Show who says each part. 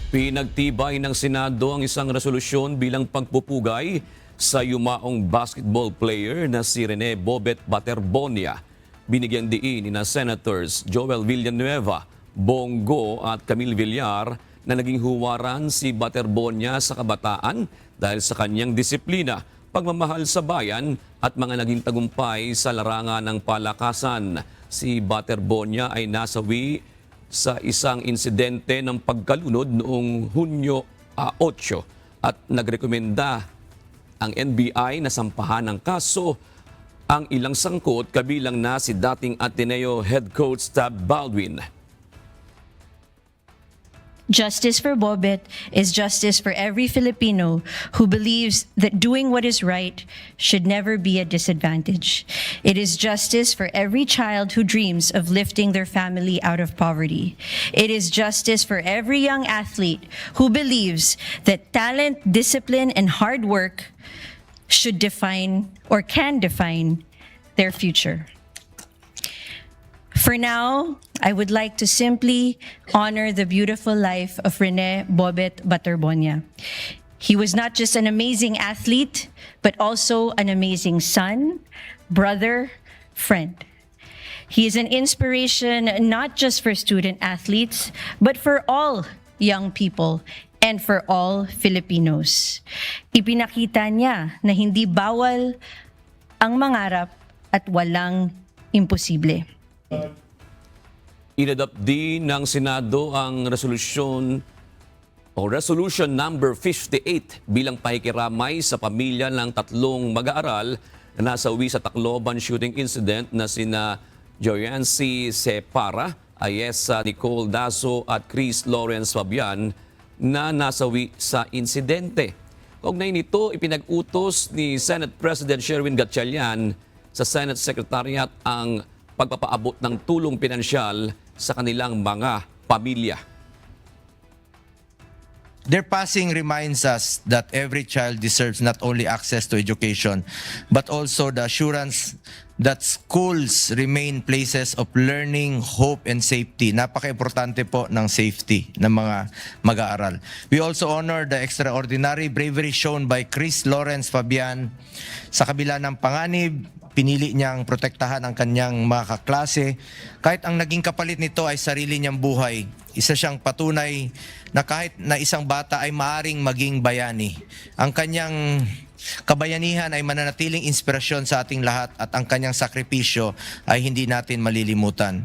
Speaker 1: Pinagtibay ng Senado ang isang resolusyon bilang pagpupugay sa yumaong basketball player na si Rene Bobet Baterbonia. Binigyan diin ni na Senators Joel Villanueva, Bongo at Camille Villar na naging huwaran si Baterbonia sa kabataan dahil sa kanyang disiplina, pagmamahal sa bayan at mga naging tagumpay sa larangan ng palakasan. Si Baterbonia ay nasawi sa isang insidente ng pagkalunod noong Hunyo 8 at nagrekomenda ang NBI na sampahan ng kaso ang ilang sangkot kabilang na si dating Ateneo head coach Tab Baldwin.
Speaker 2: Justice for Bobet is justice for every Filipino who believes that doing what is right should never be a disadvantage. It is justice for every child who dreams of lifting their family out of poverty. It is justice for every young athlete who believes that talent, discipline, and hard work should define or can define their future. For now, I would like to simply honor the beautiful life of Rene Bobet Baterbonia. He was not just an amazing athlete, but also an amazing son, brother, friend. He is an inspiration not just for student athletes, but for all young people and for all Filipinos. Ipinakita niya na hindi bawal ang mangarap at walang imposible.
Speaker 1: Inadapt din ng Senado ang Resolution number 58 bilang pakikiramay sa pamilya ng tatlong mag-aaral na nasawi sa Tacloban shooting incident na sina Joyancy Separa, Ayesa Nicole Dazo at Chris Lawrence Fabian na nasawi sa insidente. Kaugnay nito, ipinag-utos ni Senate President Sherwin Gatchalian sa Senate Secretariat ang pagpapaabot ng tulong pinansyal sa kanilang mga pamilya.
Speaker 3: Their passing reminds us that every child deserves not only access to education, but also the assurance that schools remain places of learning, hope, and safety. Napaka-importante po ng safety ng mga mag-aaral. We also honor the extraordinary bravery shown by Chris Lawrence Fabian. Sa kabila ng panganib, pinili niyang protektahan ang kanyang mga kaklase. Kahit ang naging kapalit nito ay sarili niyang buhay, isa siyang patunay na kahit na isang bata ay maaring maging bayani. Ang kanyang kabayanihan ay mananatiling inspirasyon sa ating lahat at ang kanyang sakripisyo ay hindi natin malilimutan.